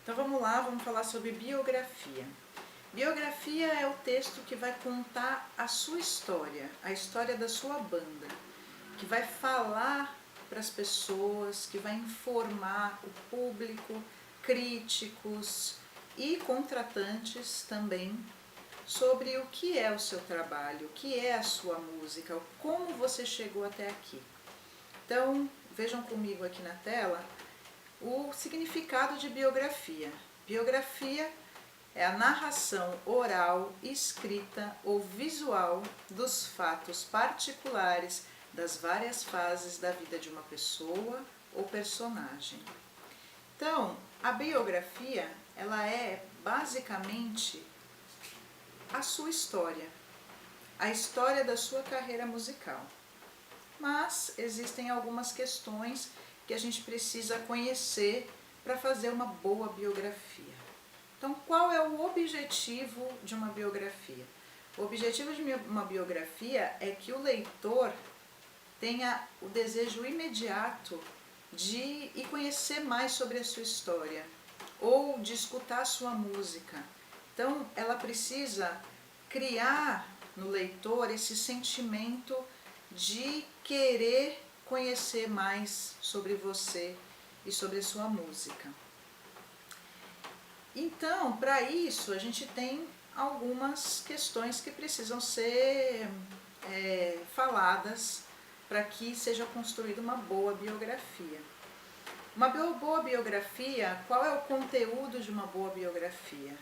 Então vamos lá, vamos falar sobre biografia. Biografia é o texto que vai contar a sua história, a história da sua banda, que vai falar para as pessoas, que vai informar o público, críticos e contratantes também sobre o que é o seu trabalho, o que é a sua música, como você chegou até aqui. Então, vejam comigo aqui na tela o significado de biografia. Biografia é a narração oral, escrita ou visual dos fatos particulares das várias fases da vida de uma pessoa ou personagem. Então, a biografia, ela é basicamente a sua história, a história da sua carreira musical. Mas existem algumas questões que a gente precisa conhecer para fazer uma boa biografia. Então, qual é o objetivo de uma biografia? O objetivo de uma biografia é que o leitor tenha o desejo imediato de ir conhecer mais sobre a sua história ou de escutar a sua música. Então, ela precisa criar no leitor esse sentimento de querer conhecer mais sobre você e sobre a sua música. Então, para isso, a gente tem algumas questões que precisam ser faladas para que seja construída uma boa biografia. Uma boa biografia, qual é o conteúdo de uma boa biografia?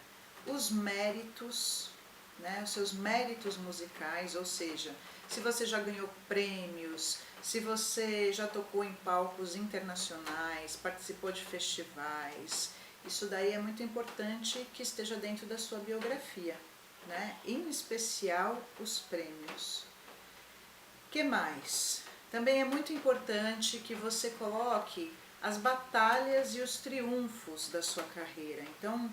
Os méritos, né, os seus méritos musicais, ou seja, se você já ganhou prêmios, se você já tocou em palcos internacionais, participou de festivais, isso daí é muito importante que esteja dentro da sua biografia, né? Em especial os prêmios. Que mais? Também é muito importante que você coloque as batalhas e os triunfos da sua carreira. Então,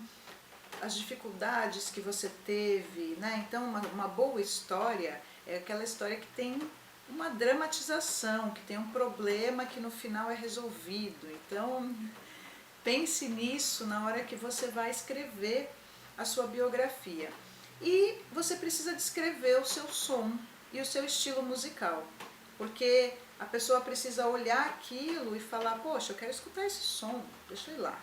as dificuldades que você teve, né? Então, uma boa história é aquela história que tem uma dramatização, que tem um problema que no final é resolvido. Então, pense nisso na hora que você vai escrever a sua biografia. E você precisa descrever o seu som e o seu estilo musical, porque a pessoa precisa olhar aquilo e falar, poxa, eu quero escutar esse som, deixa eu ir lá,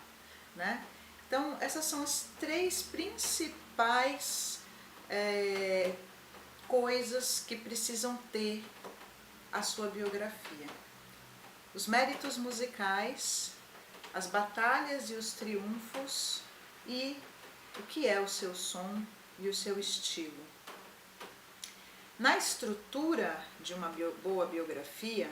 né? Então, essas são as três principais coisas que precisam ter a sua biografia. Os méritos musicais, as batalhas e os triunfos e o que é o seu som e o seu estilo. Na estrutura de uma boa biografia,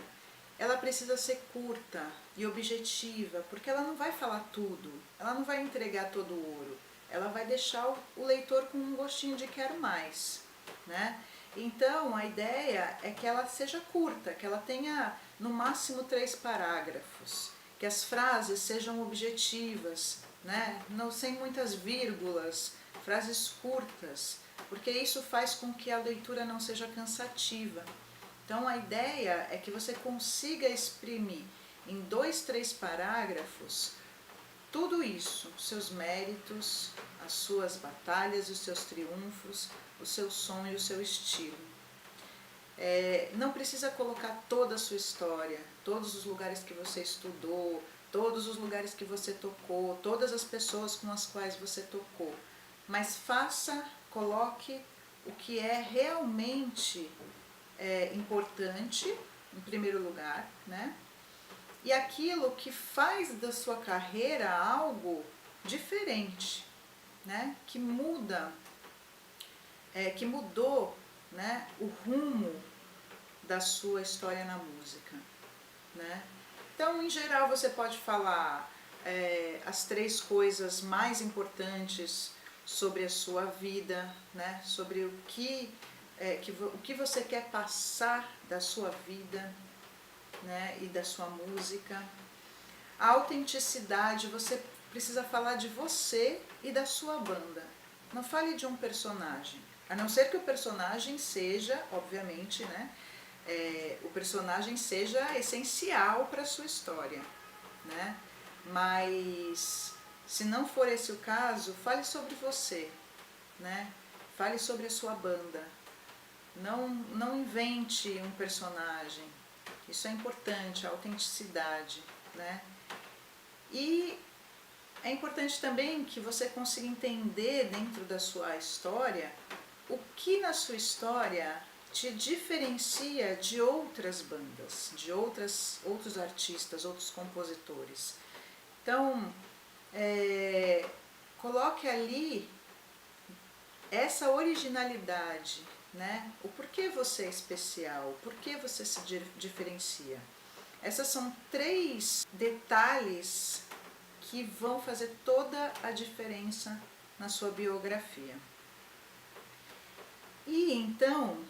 ela precisa ser curta e objetiva, porque ela não vai falar tudo, ela não vai entregar todo o ouro, ela vai deixar o leitor com um gostinho de quero mais, né? Então, a ideia é que ela seja curta, que ela tenha no máximo 3 parágrafos, que as frases sejam objetivas, né? Não, sem muitas vírgulas, frases curtas, porque isso faz com que a leitura não seja cansativa. Então, a ideia é que você consiga exprimir em 2, 3 parágrafos tudo isso, os seus méritos, as suas batalhas, os seus triunfos, o seu som e o seu estilo. Não precisa colocar toda a sua história, todos os lugares que você estudou, todos os lugares que você tocou, todas as pessoas com as quais você tocou, mas coloque o que é realmente importante, em primeiro lugar, né? E aquilo que faz da sua carreira algo diferente, né? Que mudou, né, o rumo da sua história na música, né? Então, em geral, você pode falar as 3 coisas mais importantes sobre a sua vida, né? Sobre o que você quer passar da sua vida, né? E da sua música. A autenticidade, você precisa falar de você e da sua banda. Não fale de um personagem, a não ser que o personagem seja, obviamente, né? O personagem seja essencial para a sua história, né? Mas Se não for esse o caso, fale sobre você, né? Fale sobre a sua banda. Não invente um personagem. Isso é importante, a autenticidade, né? E é importante também que você consiga entender dentro da sua história o que na sua história te diferencia de outras bandas, de outros artistas, outros compositores. Então, coloque ali essa originalidade, né? O porquê você é especial, o porquê você se diferencia. Essas são 3 detalhes que vão fazer toda a diferença na sua biografia. E então,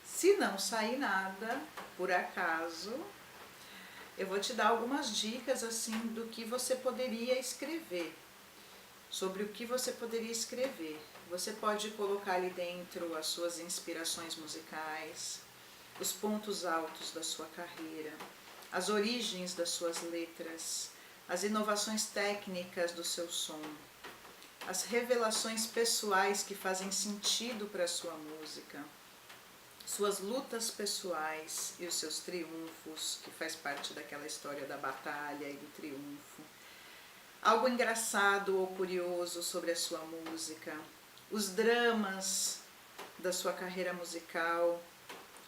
se não sair nada, por acaso, eu vou te dar algumas dicas assim do que você poderia escrever, sobre o que você poderia escrever. Você pode colocar ali dentro as suas inspirações musicais, os pontos altos da sua carreira, as origens das suas letras, as inovações técnicas do seu som, as revelações pessoais que fazem sentido para a sua música, suas lutas pessoais e os seus triunfos, que faz parte daquela história da batalha e do triunfo, algo engraçado ou curioso sobre a sua música, os dramas da sua carreira musical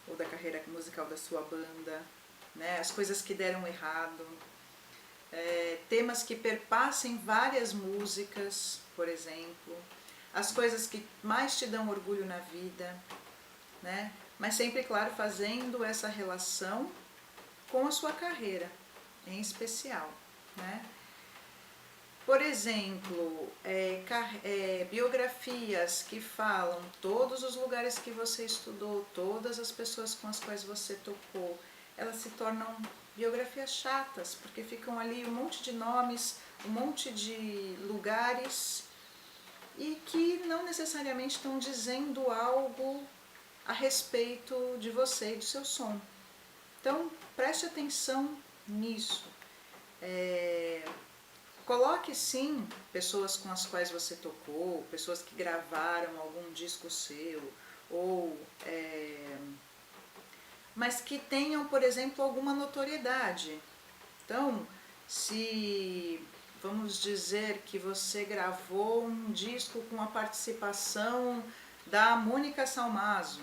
ou da carreira musical da sua banda, né? As coisas que deram errado, temas que perpassem várias músicas, por exemplo, as coisas que mais te dão orgulho na vida, né? Mas sempre, claro, fazendo essa relação com a sua carreira em especial, né? Por exemplo, biografias que falam todos os lugares que você estudou, todas as pessoas com as quais você tocou, elas se tornam biografias chatas, porque ficam ali um monte de nomes, um monte de lugares e que não necessariamente estão dizendo algo a respeito de você e do seu som. Então, preste atenção nisso. Coloque sim pessoas com as quais você tocou, pessoas que gravaram algum disco seu, ou mas que tenham, por exemplo, alguma notoriedade. Então, se vamos dizer que você gravou um disco com a participação da Mônica Salmazo,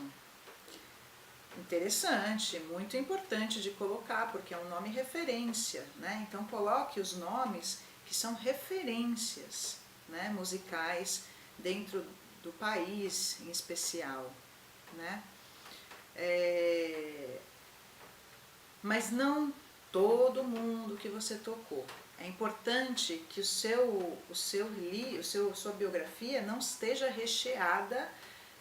interessante, muito importante de colocar, porque é um nome referência, né? Então coloque os nomes que são referências, né, musicais dentro do país em especial, né? Mas não todo mundo que você tocou. É importante que sua biografia não esteja recheada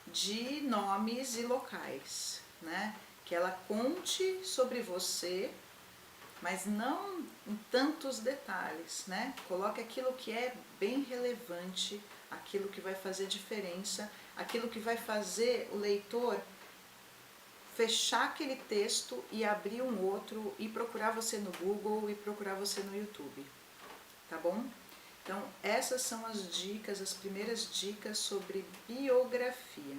de nomes e locais, né? Que ela conte sobre você, mas não em tantos detalhes, né? Coloque aquilo que é bem relevante, aquilo que vai fazer diferença, aquilo que vai fazer o leitor fechar aquele texto e abrir um outro e procurar você no Google e procurar você no YouTube, tá bom? Então essas são as dicas, as primeiras dicas sobre biografia.